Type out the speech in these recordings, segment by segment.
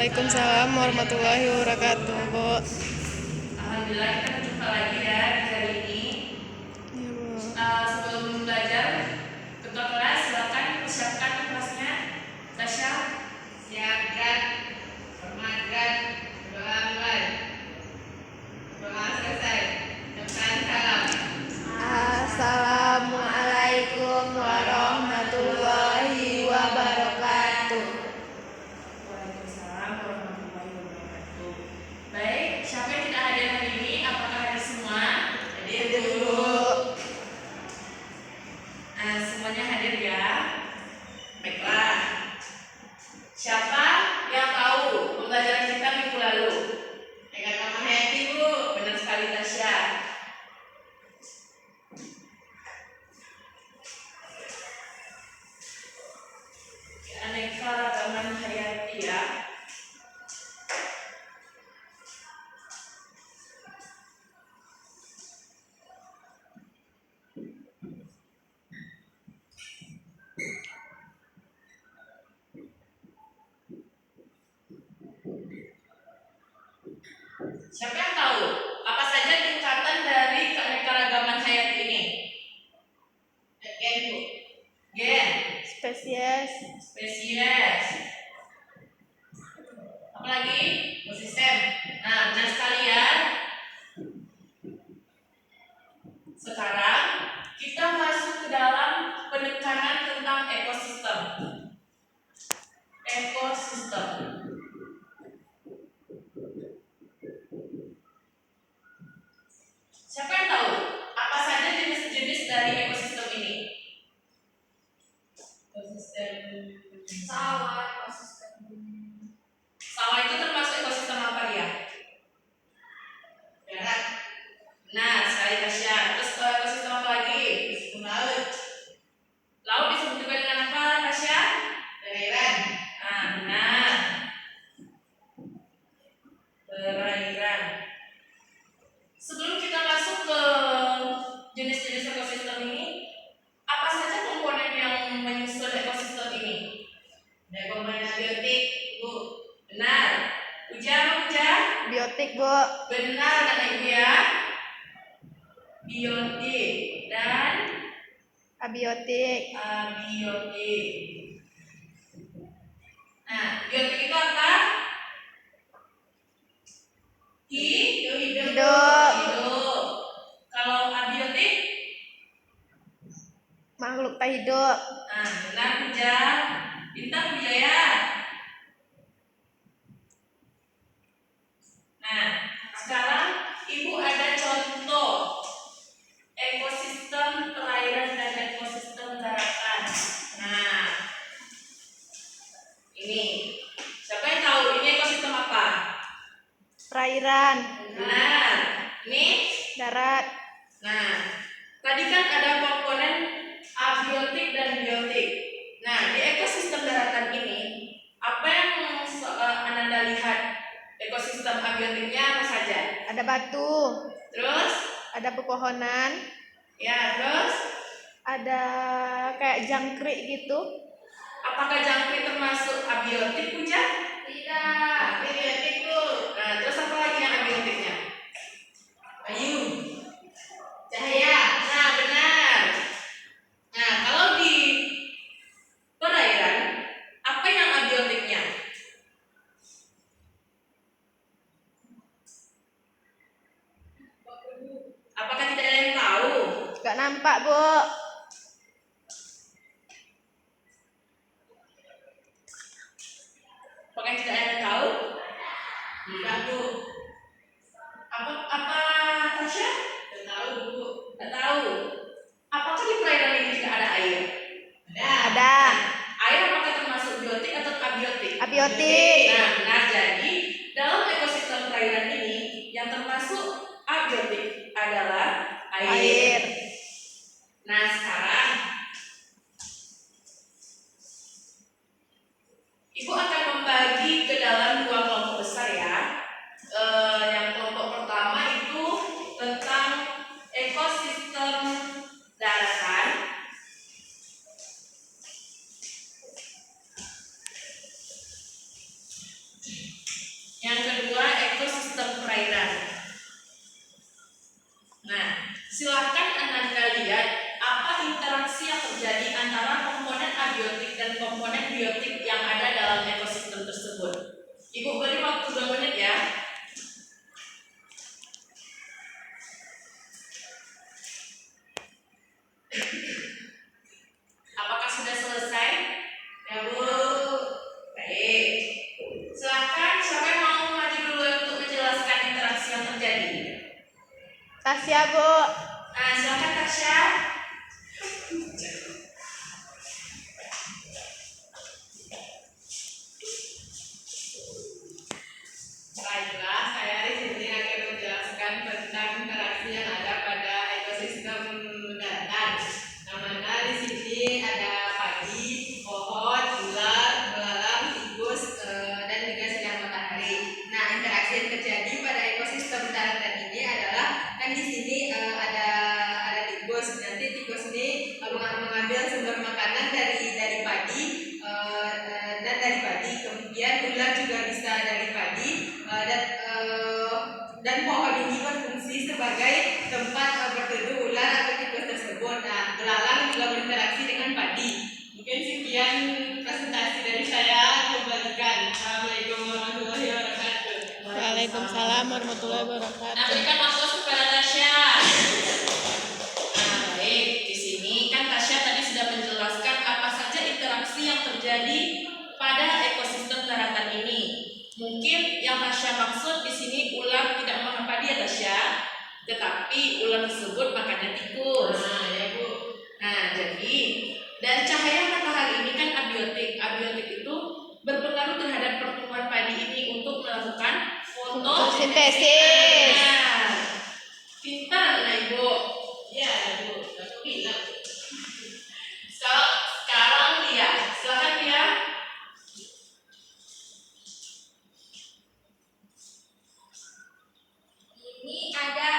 Waalaikumsalam warahmatullahi wabarakatuh, Bu. Alhamdulillah kita berjumpa lagi ya di hari ini. Iya, Bu. Sebelum belajar, ketua kelas silakan persiapkan kelasnya. Tasya, Siapkan, hormatkan, doa mulai. Doa selesai. Ucapkan salam. Assalamualaikum warahmatullahi wabarakatuh. Waalaikumsalam warahmatullahi wabarakatuh. Baik, siapa yang tidak hadir hari ini? Apakah hadir semua? Hadir dulu. Semuanya hadir ya. Baiklah. Siapa yang tahu pembelajaran kita minggu lalu? Dengan Mama Heti, Bu. Benar sekali Tasya. Keanekaragaman hayati ya. Siapa yang tahu apa saja tingkatan dari keanekaragaman hayati ini? Gen, Bu. Gen, Spesies, spesies, apalagi ekosistem. Nah, benar sekali ya. Sekarang kita masuk ke dalam penekanan tentang ekosistem. Ekosistem. Siapa yang tahu apa saja jenis-jenis dari ekosistem ini? Ekosistem Sawah, ekosistem. sawah itu termasuk ekosistem apa dia? Darat, Nah, sekali Tasya. Terus ekosistem apa lagi? ekosistem laut, Laut disebut juga dengan apa, Tasya? perairan, Benar. Perairan. Sebelum kita masuk ke jenis-jenis ekosistem ini, apa saja komponen yang menyusun ekosistem ini? dan komponen abiotik, Bu. Benar. Uja apa Uja? biotik, Bu. Benar anak ibu ya. Biotik dan Abiotik, abiotik. Nah, biotik itu apa? Hidup. hidup, Hidup. Kalau abiotik? makhluk tak hidup. Benar Puja. Bintang Wijaya. Nah, sekarang Ibu ada contoh ekosistem perairan dan ekosistem daratan. Nah, ini. Siapa yang tahu ini ekosistem apa? Perairan, Benar. Ini. darat, Nah, tadi kan ada komponen abiotik dan biotik. Nah, di ekosistem daratan ini, apa yang Ananda lihat? Ekosistem abiotiknya apa saja? ada batu, Terus, ada pepohonan, ya terus, ada kayak jangkrik gitu. apakah jangkrik termasuk abiotik, Puja? Tidak, abiotik, Bu. Nah, terus apa lagi yang abiotiknya? Kayu, cahaya, Nah, benar. Nah, kalau di perairan, apa yang abiotiknya? Apakah tidak ada yang tahu? Gak nampak, Bu. Apakah tidak ada yang tahu? tidak, Bu. Apa Tasya? Tidak tahu, Bu. Tidak tahu. Apakah di perairan ini tidak ada air? Ada Air apakah termasuk biotik atau abiotik? abiotik, Nah, benar. Jadi dalam ekosistem perairan ini yang termasuk abiotik adalah air. Nah, sekarang Ibu akan membagi ke dalam dua kelompok besar ya. Yang kelompok pertama itu tentang ekosistem daratan. Nah, silakan Anda lihat apa interaksi yang terjadi antara komponen abiotik dan komponen biotik yang ada dalam ekosistem tersebut. Ibu beri waktu 2 menit ya. Apakah sudah selesai? Ya, Bu. Baik. Silakan, siapa yang mau maju dulu untuk menjelaskan interaksi yang terjadi? Tasya, Bu. Nah, silakan Tasya. Baiklah, saya di sini akan menjelaskan tentang interaksi yang ada pada ekosistem daratan. Nah, mana di sini ada padi, pohon, ular, belalang, tikus, dan juga sinar matahari. Nah, interaksi yang terjadi pada ekosistem daratan ini adalah kan di sini ada tikus. Nanti tikus ini mengambil sumber makanan dari padi dan dari padi. Kemudian ular juga bisa dari padi. Dan pohon ini berfungsi sebagai tempat berteduh ular atau tikus tersebut. Nah, belalang juga berinteraksi dengan padi. Mungkin sekian presentasi dari saya. Kembalikan. Assalamualaikum warahmatullahi wabarakatuh. Waalaikumsalam warahmatullahi Nah, wabarakatuh. berikan aplaus kepada Tasya. Nah, baik. Di sini kan Tasya tadi sudah menjelaskan apa saja interaksi yang terjadi pada ekosistem daratan ini. Mungkin yang Tasya maksud di sini ular tidak makan padi ya Tasya, tetapi ular tersebut makannya tikus. Nah, ya Bu. Nah, jadi dari cahaya matahari ini kan abiotik. Abiotik itu berpengaruh terhadap pertumbuhan padi ini untuk melakukan Fotosintesis. Nah, pintar nah Ibu. Ya, Bu. Aku bilang. Sekarang lihat, silakan ya. Ini ada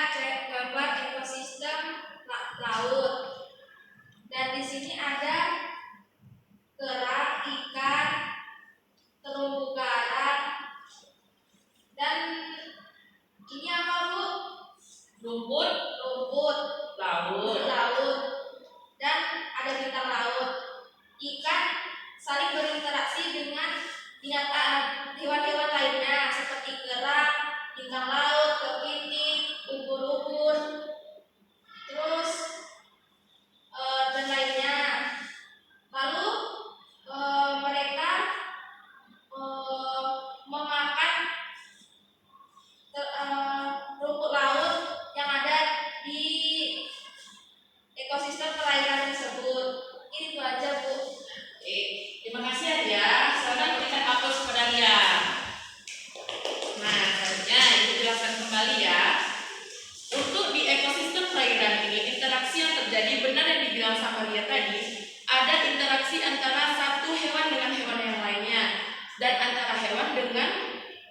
gambar ekosistem laut, dan di sini ada kera, ikan, terumbu karang, dan ini apa Bu? Rumput Rumput laut. laut, dan ada bintang laut. Ikan saling berinteraksi dengan binatang hewan-hewan lainnya seperti kera, bintang laut, kepiting, ubur-ubur, terus dan lainnya. Lalu mereka memakan rumput laut yang ada di ekosistem perairan tersebut. Itu aja Bu. Terima kasih Arya. Silakan berikan aplaus kepada Arya. Nah, selanjutnya Ibu jelaskan kembali ya. Untuk di ekosistem perairan ini, interaksi yang terjadi benar yang dibilang sama Arya tadi, ada interaksi antara satu hewan dengan hewan yang lainnya, dan antara hewan dengan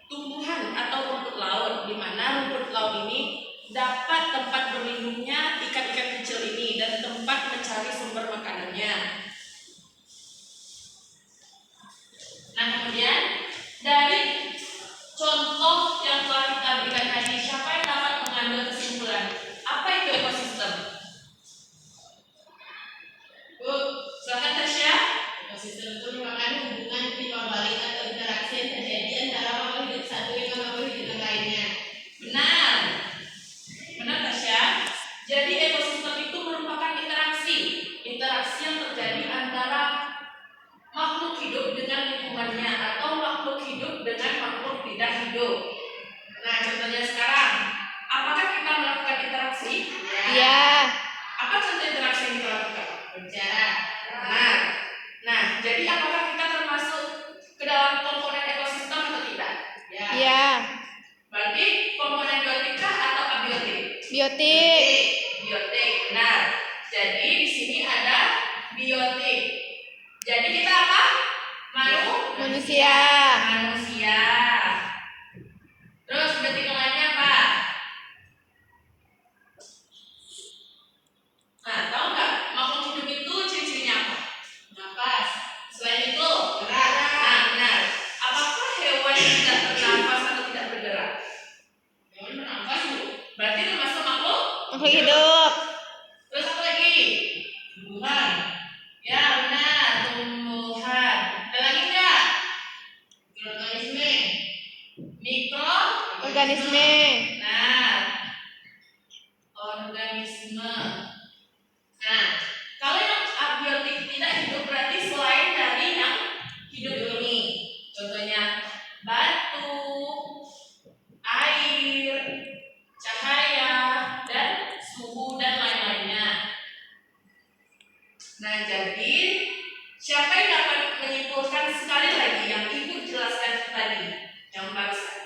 tumbuhan atau rumput laut, di mana rumput laut ini dapat tempat berlindungnya ikan-ikan kecil ini dan tempat mencari sumber makanannya. Nah, kemudian dari contoh yang telah kita berikan tadi, siapa yang dapat mengambil kesimpulan apa itu ekosistem? Bu, silakan Tasya. Ekosistem itu merupakan hubungan timbal balik atau interaksi yang terjadi antara makhluk hidup satu dengan makhluk hidup yang lainnya. Benar, benar Tasya. Jadi ekosistem itu merupakan interaksi yang terjadi antara makhluk hidup dengan lingkungannya atau makhluk hidup dengan makhluk tidak hidup. Nah, contohnya sekarang, apakah kita melakukan interaksi? Ya. Apa contoh interaksi yang kita lakukan? Berbicara. Nah, jadi apakah kita termasuk ke dalam komponen ekosistem atau tidak? Ya. Berarti komponen biotika atau abiotik? Biotik. Biotik, benar. Jadi di sini ada biotik. Jadi kita apa? Manusia. Manusia. Terus biotik yang lainnya apa? Nah, tahu nggak makhluk hidup itu ciri-cirinya apa? Napas. Selain itu, Gerak. nah benar. Apakah hewan yang tidak bernafas atau tidak bergerak? Hewan bernafas Bu. Berarti termasuk makhluk Makhluk hidup. Terus apa lagi? Tumbuhan. Ya benar, tumbuhan. Ada lagi nggak? Mikroorganisme. Mikro. Organisme. Nah, organisme. Nah, kalau yang abiotik tidak hidup berarti selain dari yang hidup ini. Contohnya batu, air, cahaya, dan suhu dan lain-lainnya. Nah, jadi siapa yang dapat menyimpulkan sekali lagi yang Ibu jelaskan tadi, yang barusan?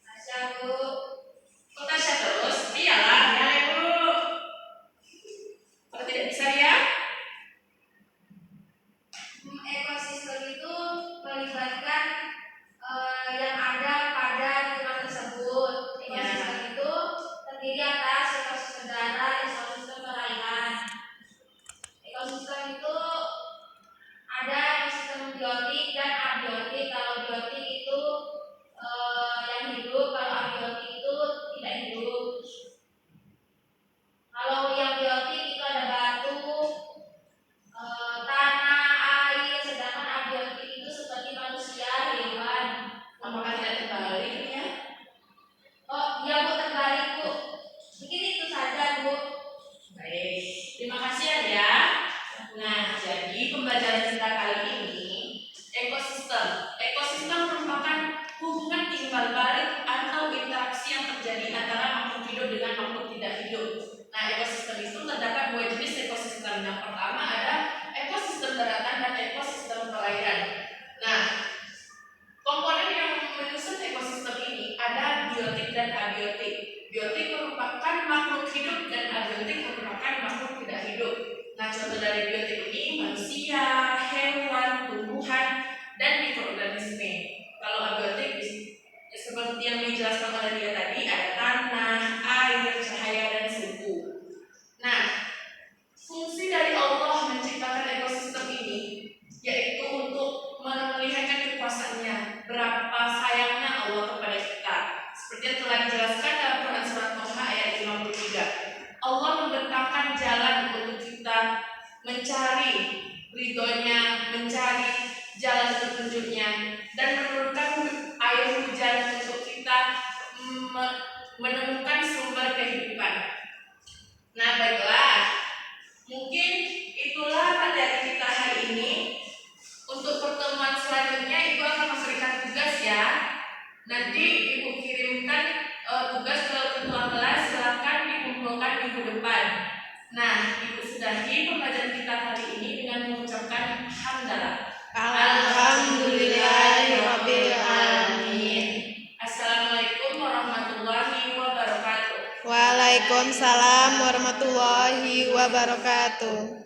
Tasya, Bu. Kok Tasya terus? Iyalah, ya Ibu. Kalau tidak bisa ya? Ekosistem itu melibatkan yang ada pada lingkungan tersebut. Ekosistem itu terdiri atas ekosistem darat, ekosistem perairan. Ekosistem itu ada ekosistem biotik dan abiotik. Kalau biotik itu yang hidup, kalau abiotik itu tidak hidup. Kalau yang biotik itu ada batu, tanah, air, sedangkan abiotik itu seperti manusia, hewan. Apakah tidak terbalik ya? Oh, iya Bu, terbalik Bu. Mungkin itu saja Bu. Baik, terima kasih ya. Nah, jadi pembelajaran kita kali ini ekosistem. Ekosistem merupakan hubungan timbal balik atau interaksi yang terjadi antara makhluk hidup dengan makhluk tidak hidup. Nah, ekosistem itu terdapat dua jenis ekosistem. Yang pertama ada ekosistem daratan dan ekosistem perairan. Nah, komponen yang menyusun ekosistem ini ada biotik dan abiotik. Biotik merupakan makhluk hidup dan abiotik merupakan makhluk tidak hidup. Nah, contoh dari biotik ini manusia, hewan, tumbuhan, dan mikroorganisme. Kalau abiotik seperti yang dijelaskan oleh dia tadi ada tanah, air, cahaya, dan suhu. Nah, fungsi dari Allah menciptakan ekosistem ini yaitu untuk melihatkan kekuasaannya, berapa sayangnya Allah kepada kita. Seperti yang telah dijelaskan dalam Quran surat Toha ayat 53. Allah membentangkan jalan untuk kita mencari ridhonya, mencari jalan petunjuknya, dan menurunkan air hujan untuk kita menemukan sumber kehidupan. Nah, baiklah, mungkin itulah materi kita hari ini. Untuk pertemuan selanjutnya Ibu akan memberikan tugas ya. Nanti Ibu kirimkan tugas ke ketua kelas, silakan dikumpulkan minggu depan. Nah, Ibu sudahi pembelajaran kita kali ini dengan mengucapkan hamdalah. Alhamdulillahirabbil alamin. Assalamualaikum warahmatullahi wabarakatuh. Waalaikumsalam warahmatullahi wabarakatuh.